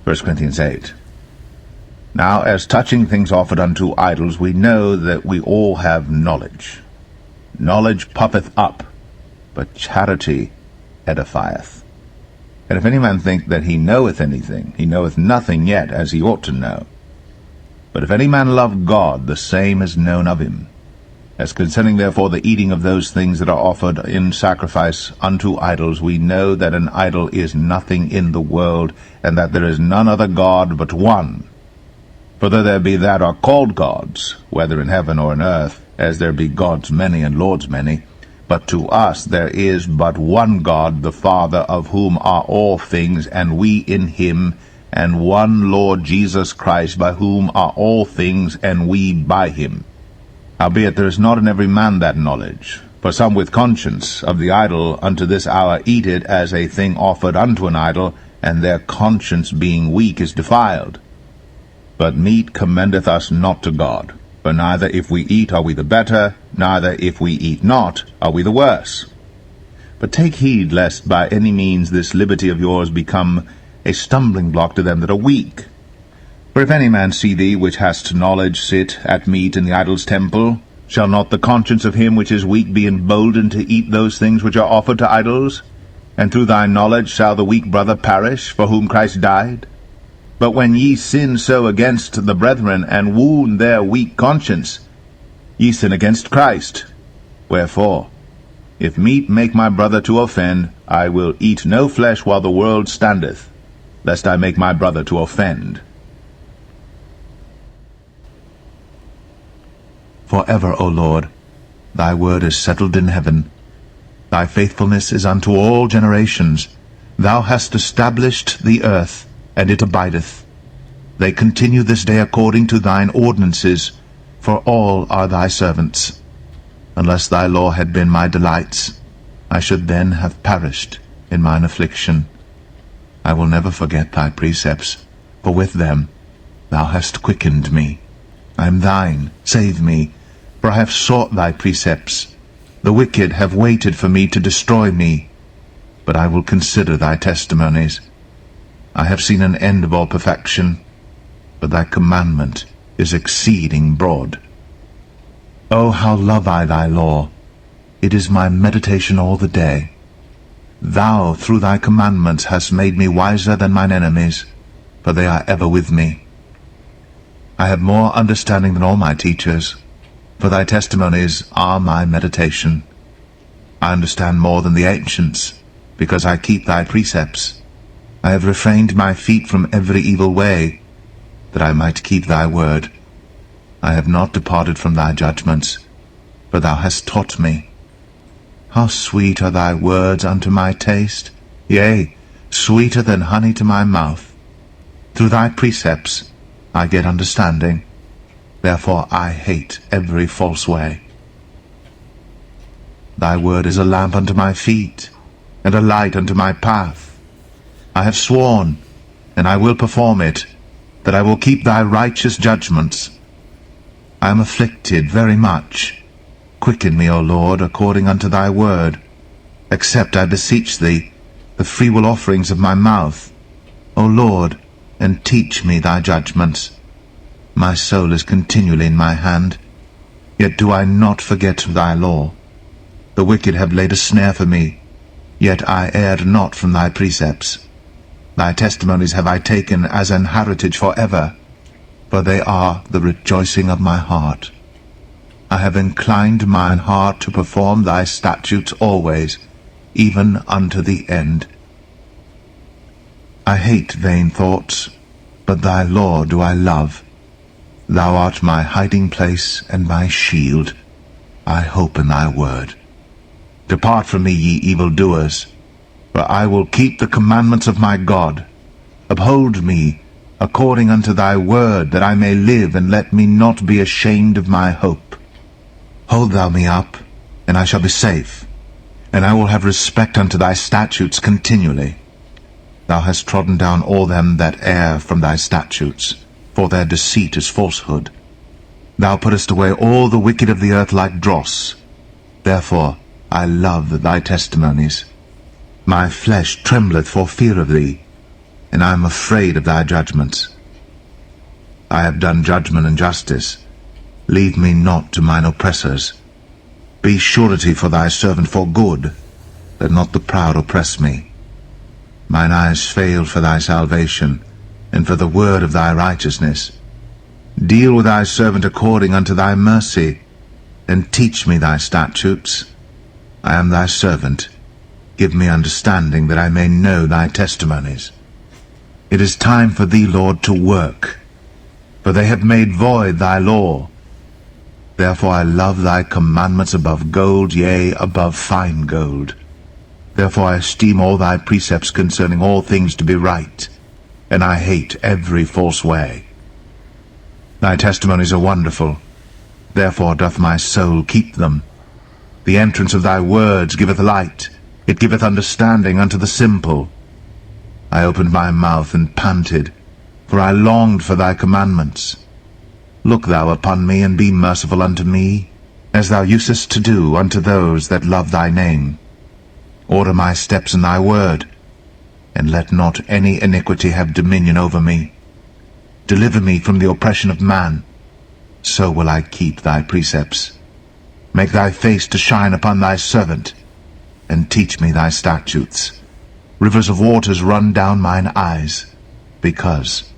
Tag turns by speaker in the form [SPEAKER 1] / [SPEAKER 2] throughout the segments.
[SPEAKER 1] 1 Corinthians 8. Now, as touching things offered unto idols, we know that we all have knowledge. Knowledge puffeth up, but charity edifieth. And if any man think that he knoweth anything, he knoweth nothing yet as he ought to know. But if any man love God, the same is known of him. As concerning therefore the eating of those things that are offered in sacrifice unto idols, we know that an idol is nothing in the world, and that there is none other God but one. For though there be that are called gods, whether in heaven or in earth, as there be gods many and lords many, but to us there is but one God, the Father, of whom are all things, and we in him, and one Lord Jesus Christ, by whom are all things, and we by him. Howbeit there is not in every man that knowledge. For some with conscience of the idol unto this hour eat it as a thing offered unto an idol, and their conscience being weak is defiled. But meat commendeth us not to God. For neither if we eat are we the better, neither if we eat not are we the worse. But take heed lest by any means this liberty of yours become a stumbling block to them that are weak. For if any man see thee, which hast knowledge, sit at meat in the idol's temple, shall not the conscience of him which is weak be emboldened to eat those things which are offered to idols? And through thy knowledge shall the weak brother perish, for whom Christ died? But when ye sin so against the brethren, and wound their weak conscience, ye sin against Christ. Wherefore, if meat make my brother to offend, I will eat no flesh while the world standeth, lest I make my brother to offend.
[SPEAKER 2] Forever, O Lord, thy word is settled in heaven. Thy faithfulness is unto all generations. Thou hast established the earth, and it abideth. They continue this day according to thine ordinances, for all are thy servants. Unless thy law had been my delights, I should then have perished in mine affliction. I will never forget thy precepts, for with them thou hast quickened me. I am thine, save me, for I have sought thy precepts. The wicked have waited for me to destroy me, but I will consider thy testimonies. I have seen an end of all perfection, but thy commandment is exceeding broad. O how love I thy law! It is my meditation all the day. Thou through thy commandments hast made me wiser than mine enemies, for they are ever with me. I have more understanding than all my teachers, for thy testimonies are my meditation. I understand more than the ancients, because I keep thy precepts. I have refrained my feet from every evil way, that I might keep thy word. I have not departed from thy judgments, for thou hast taught me. How sweet are thy words unto my taste, yea, sweeter than honey to my mouth. Through thy precepts I get understanding, therefore I hate every false way. Thy word is a lamp unto my feet, and a light unto my path. I have sworn, and I will perform it, that I will keep thy righteous judgments. I am afflicted very much. Quicken me, O Lord, according unto thy word. Accept, I beseech thee, the freewill offerings of my mouth, O Lord, and teach me thy judgments. My soul is continually in my hand, yet do I not forget thy law. The wicked have laid a snare for me, yet I erred not from thy precepts. Thy testimonies have I taken as an heritage forever, for they are the rejoicing of my heart. I have inclined mine heart to perform thy statutes always, even unto the end. I hate vain thoughts, but thy law do I love. Thou art my hiding place and my shield. I hope in thy word. Depart from me, ye evildoers, for I will keep the commandments of my God. Uphold me according unto thy word, that I may live, and let me not be ashamed of my hope. Hold thou me up, and I shall be safe, and I will have respect unto thy statutes continually. Thou hast trodden down all them that err from thy statutes, for their deceit is falsehood. Thou puttest away all the wicked of the earth like dross. Therefore I love thy testimonies. My flesh trembleth for fear of thee. and I am afraid of thy judgments. I have done judgment and justice. Leave me not to mine oppressors. Be surety for thy servant for good. Let not the proud oppress me. Mine eyes fail for thy salvation, and for the word of thy righteousness. Deal with thy servant according unto thy mercy, and teach me thy statutes. I am thy servant. Give me understanding, that I may know thy testimonies. It is time for thee, Lord, to work, for they have made void thy law. Therefore I love thy commandments above gold, yea, above fine gold. Therefore I esteem all thy precepts concerning all things to be right, and I hate every false way. Thy testimonies are wonderful, therefore doth my soul keep them. The entrance of thy words giveth light, it giveth understanding unto the simple. I opened my mouth and panted, for I longed for thy commandments. Look thou upon me, and be merciful unto me, as thou usest to do unto those that love thy name. Order my steps in thy word, and let not any iniquity have dominion over me. Deliver me from the oppression of man, so will I keep thy precepts. Make thy face to shine upon thy servant, and teach me thy statutes. Rivers of waters run down mine eyes, because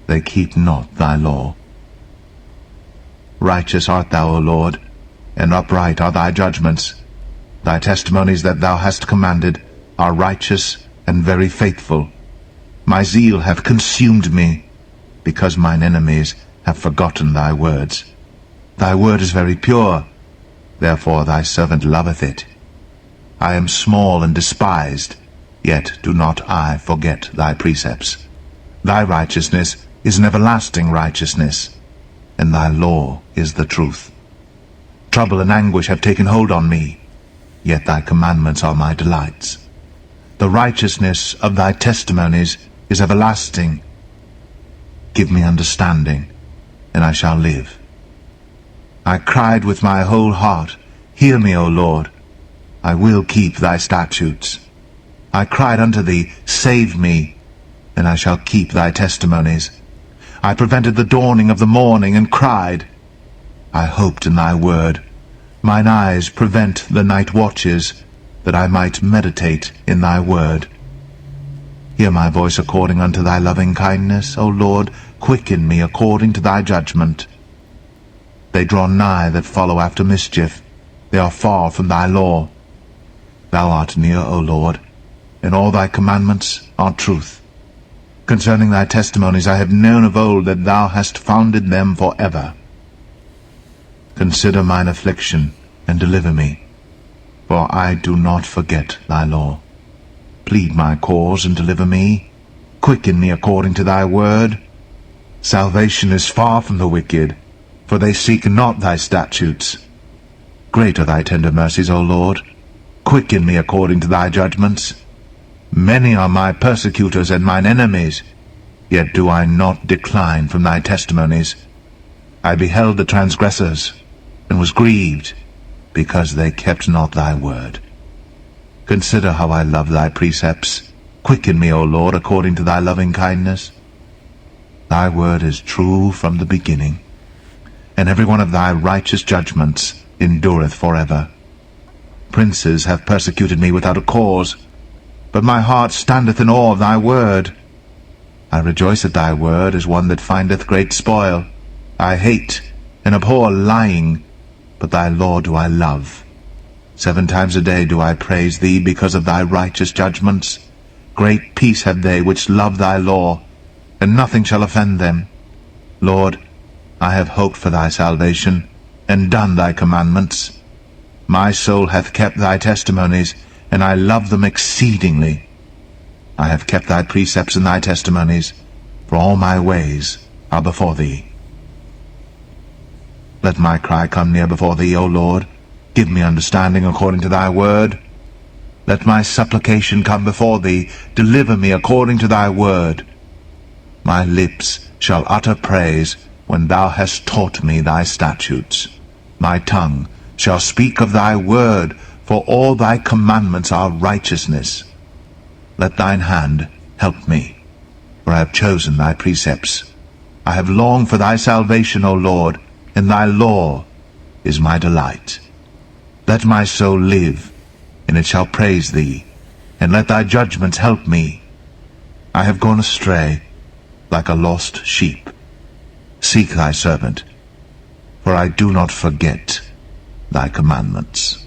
[SPEAKER 2] they keep not thy law. Righteous art thou, O Lord, and upright are thy judgments. Thy testimonies that thou hast commanded are righteous and very faithful. My zeal hath consumed me, because mine enemies have forgotten thy words. Thy word is very pure, therefore thy servant loveth it. I am small and despised, yet do not I forget thy precepts. Thy righteousness is an everlasting righteousness, and thy law is the truth. Trouble and anguish have taken hold on me, yet thy commandments are my delights. The righteousness of thy testimonies is everlasting. Give me understanding, and I shall live. I cried with my whole heart, Hear me, O Lord. I will keep thy statutes. I cried unto thee, Save me, and I shall keep thy testimonies. I prevented the dawning of the morning, and cried. I hoped in thy word. Mine eyes prevent the night watches, that I might meditate in thy word. Hear my voice according unto thy loving kindness, O Lord, quicken me according to thy judgment. They draw nigh that follow after mischief, they are far from thy law. Thou art near, O Lord, and all thy commandments are truth. Concerning thy testimonies I have known of old that thou hast founded them for ever. Consider mine affliction, and deliver me, for I do not forget thy law. Plead my cause, and deliver me. Quicken me according to thy word. Salvation is far from the wicked, for they seek not thy statutes. Great are thy tender mercies, O Lord. Quicken me according to thy judgments. Many are my persecutors and mine enemies, yet do I not decline from thy testimonies. I beheld the transgressors, and was grieved, because they kept not thy word. Consider how I love thy precepts. Quicken me, O Lord, according to thy loving kindness. Thy word is true from the beginning, and every one of thy righteous judgments endureth forever. Princes have persecuted me without a cause, but my heart standeth in awe of thy word. I rejoice at thy word as one that findeth great spoil. I hate and abhor lying, but thy law do I love. 7 times a day do I praise thee because of thy righteous judgments. Great peace have they which love thy law, and nothing shall offend them. Lord, I have hoped for thy salvation, and done thy commandments. My soul hath kept thy testimonies, and I love them exceedingly. I have kept thy precepts and thy testimonies, for all my ways are before thee. Let my cry come near before thee, O Lord. Give me understanding according to thy word. Let my supplication come before thee. Deliver me according to thy word. My lips shall utter praise when thou hast taught me thy statutes. My tongue shall speak of thy word, for all thy commandments are righteousness. Let thine hand help me, for I have chosen thy precepts. I have longed for thy salvation, O Lord, and thy law is my delight. Let my soul live, and it shall praise thee, and let thy judgments help me. I have gone astray, like a lost sheep. Seek thy servant, for I do not forget thy commandments.